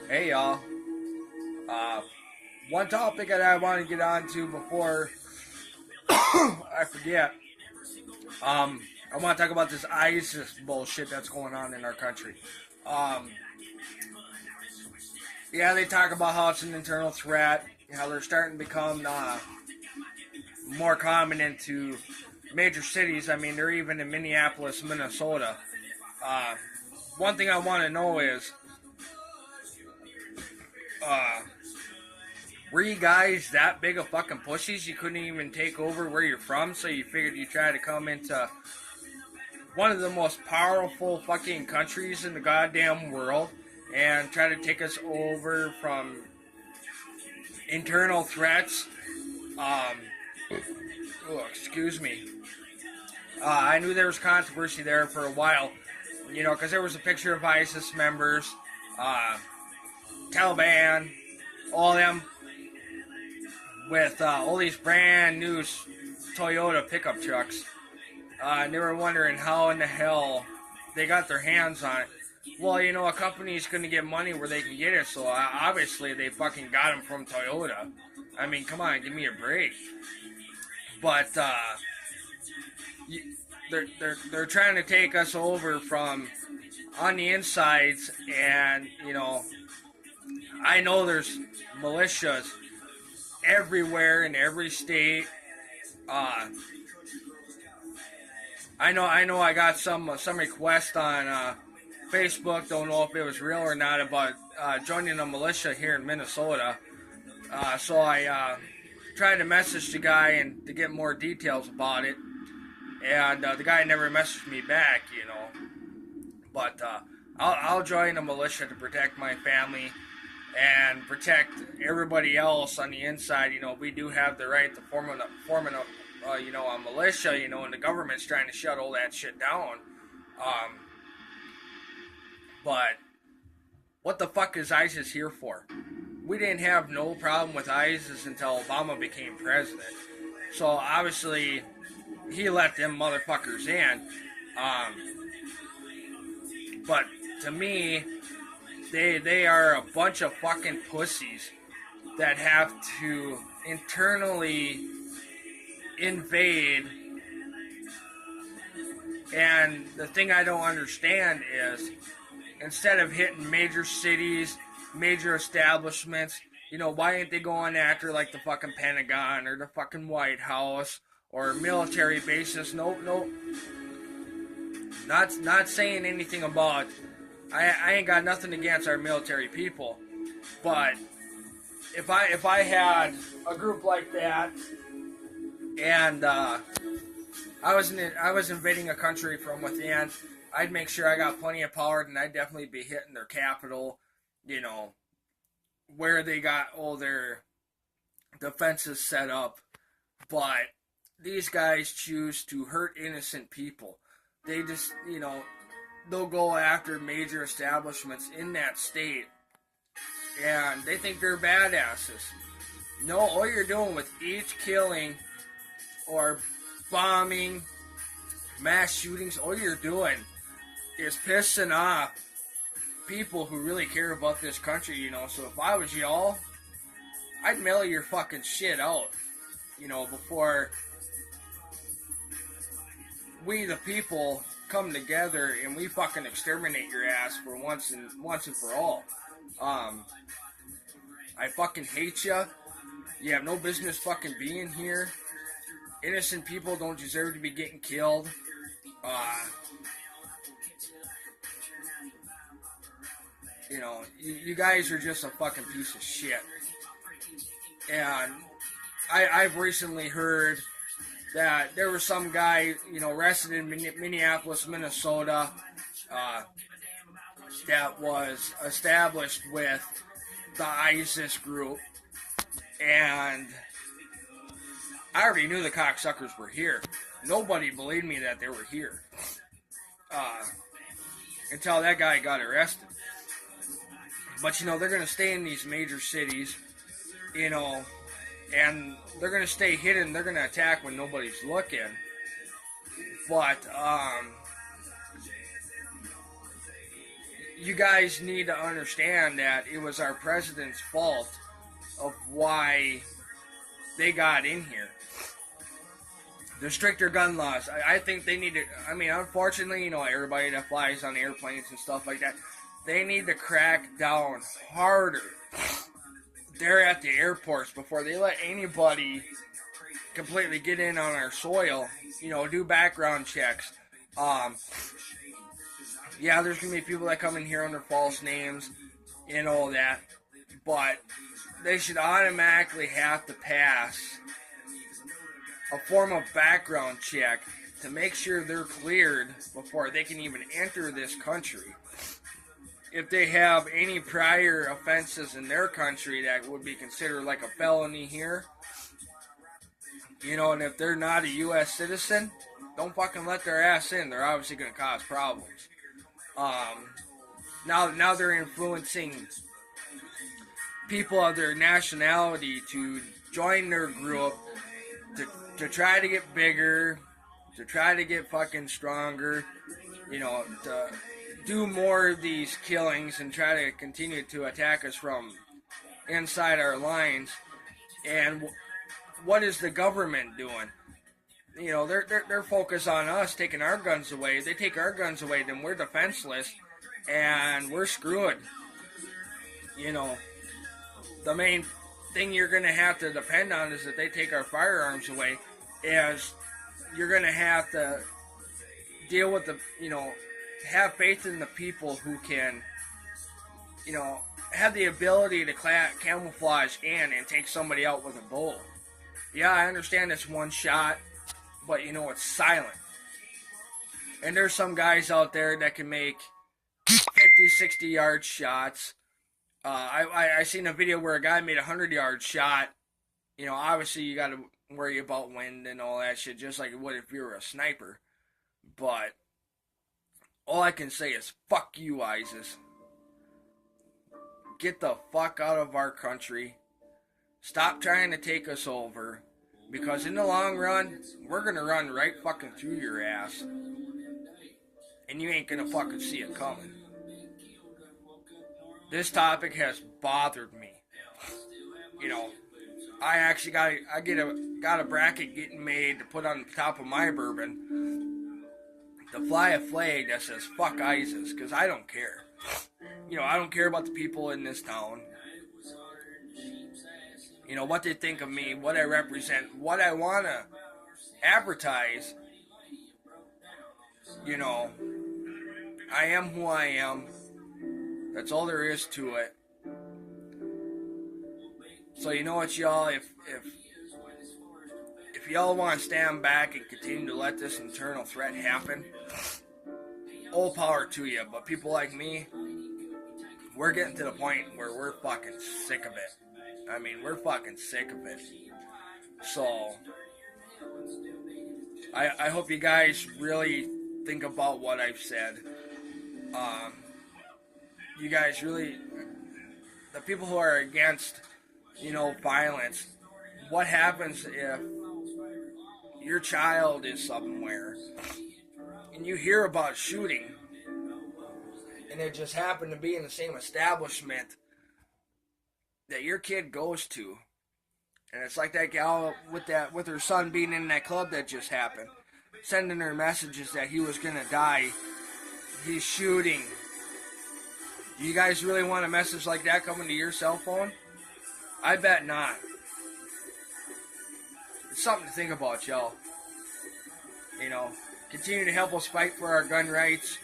Hey y'all. Uh, One topic that I want to get on to before I forget. I want to talk about this ISIS bullshit that's going on in our country. Um, yeah, they talk about how it's an internal threat, how they're starting to become more common into major cities. I mean, they're even in Minneapolis, Minnesota. Uh, One thing I want to know is, uh, were you guys that big of fucking pussies? You couldn't even take over where you're from, so you figured you tried to come into one of the most powerful fucking countries in the goddamn world and try to take us over from internal threats. Um, Excuse me. I knew there was controversy there for a while, because there was a picture of ISIS members, uh, Taliban, all them with all these brand new Toyota pickup trucks. And they were wondering how in the hell they got their hands on it. Well, a company's going to get money where they can get it, so obviously they fucking got them from Toyota. I mean, come on, give me a break. But they're trying to take us over from on the insides, and I know there's militias everywhere in every state. I know. I got some request on Facebook. Don't know if it was real or not about joining a militia here in Minnesota. So I tried to message the guy and to get more details about it. And the guy never messaged me back, But I'll join a militia to protect my family and protect everybody else on the inside. We do have the right to form a militia, and the government's trying to shut all that shit down. But what the fuck is ISIS here for? We didn't have no problem with ISIS until Obama became president. So obviously, he let them motherfuckers in. But to me, they are a bunch of fucking pussies that have to internally invade. And the thing I don't understand is, instead of hitting major cities, major establishments, why ain't they going after like the fucking Pentagon or the fucking White House or military bases? Nope. Not saying anything about. I ain't got nothing against our military people, but if I had a group like that and I was invading a country from within, I'd make sure I got plenty of power, and I'd definitely be hitting their capital, where they got all their defenses set up. But these guys choose to hurt innocent people. They just, they'll go after major establishments in that state, and they think they're badasses. No, all you're doing with each killing or bombing, mass shootings, all you're doing is pissing off people who really care about this country, So if I was y'all, I'd mail your fucking shit out, before we the people come together and we fucking exterminate your ass for once and for all. I fucking hate ya. You have no business fucking being here. Innocent people don't deserve to be getting killed. You guys are just a fucking piece of shit. And I've recently heard that there was some guy, arrested in Minneapolis, Minnesota, that was established with the ISIS group. And I already knew the cocksuckers were here. Nobody believed me that they were here. Until that guy got arrested. But, they're going to stay in these major cities, and they're going to stay hidden. They're going to attack when nobody's looking. But, you guys need to understand that it was our president's fault of why they got in here. The stricter gun laws. I think they need to. I mean, unfortunately, everybody that flies on airplanes and stuff like that, they need to crack down harder there at the airports before they let anybody completely get in on our soil. Do background checks. Yeah, there's gonna be people that come in here under false names and all that, but they should automatically have to pass a form of background check to make sure they're cleared before they can even enter this country. If they have any prior offenses in their country that would be considered like a felony here, and if they're not a U.S. citizen, don't fucking let their ass in. They're obviously going to cause problems. Now they're influencing people of their nationality to join their group, to try to get bigger, to try to get fucking stronger, to do more of these killings and try to continue to attack us from inside our lines. And what is the government doing? They're focused on us taking our guns away. If they take our guns away, then we're defenseless and we're screwed. The main thing you're going to have to depend on is that they take our firearms away, is you're going to have to deal with have faith in the people who can, have the ability to camouflage in and take somebody out with a bullet. Yeah, I understand it's one shot, but it's silent. And there's some guys out there that can make 50, 60 yard shots. I seen a video where a guy made a 100-yard shot. Obviously you got to worry about wind and all that shit, just like you would if you were a sniper. But all I can say is, fuck you, ISIS. Get the fuck out of our country. Stop trying to take us over. Because in the long run, we're going to run right fucking through your ass. And you ain't going to fucking see it coming. This topic has bothered me. I actually got a bracket getting made to put on the top of my bourbon to fly a flag that says fuck ISIS, because I don't care. I don't care about the people in this town. What they think of me, what I represent, what I want to advertise. I am who I am. That's all there is to it. So you know what, y'all? If y'all want to stand back and continue to let this internal threat happen, all power to you. But people like me, we're getting to the point where we're fucking sick of it. I mean, we're fucking sick of it. So I hope you guys really think about what I've said. You guys really, the people who are against, violence, what happens if your child is somewhere and you hear about shooting and it just happened to be in the same establishment that your kid goes to, and it's like that gal with her son being in that club that just happened, sending her messages that he was gonna die. He's shooting. Do you guys really want a message like that coming to your cell phone? I bet not. It's something to think about, y'all. Continue to help us fight for our gun rights.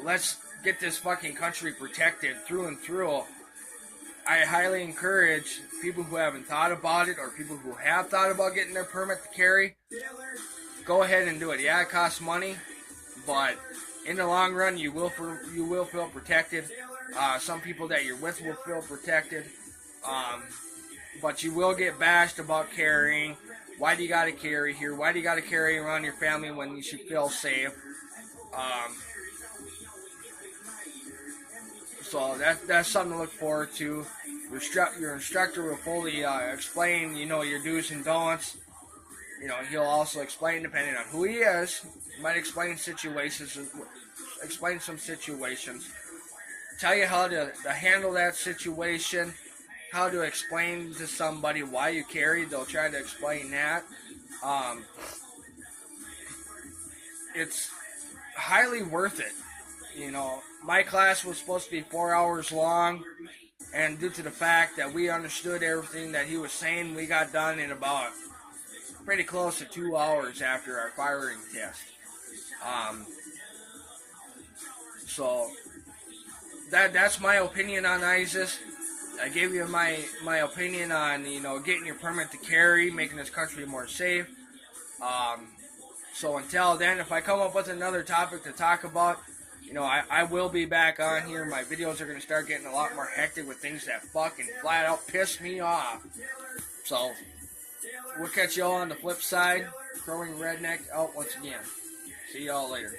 Let's get this fucking country protected through and through. I highly encourage people who haven't thought about it or people who have thought about getting their permit to carry, go ahead and do it. Yeah, it costs money, but in the long run, you will feel protected. Some people that you're with will feel protected, but you will get bashed about carrying. Why do you got to carry here? Why do you got to carry around your family when you should feel safe? So that's something to look forward to. Your instructor will fully explain, your do's and don'ts. He'll also explain, depending on who he is, he might explain some situations. tell you how to handle that situation, how to explain to somebody why you carry. They'll try to explain that. It's highly worth it. You know, my class was supposed to be 4 hours long, and due to the fact that we understood everything that he was saying, we got done in about pretty close to 2 hours after our firing test. So that's my opinion on ISIS. I gave you my opinion on, you know, getting your permit to carry, making this country more safe. So until then, if I come up with another topic to talk about, you know, I will be back on here. My videos are going to start getting a lot more hectic with things that fucking flat out piss me off. So, we'll catch y'all on the flip side. Growing Redneck out once again. See y'all later.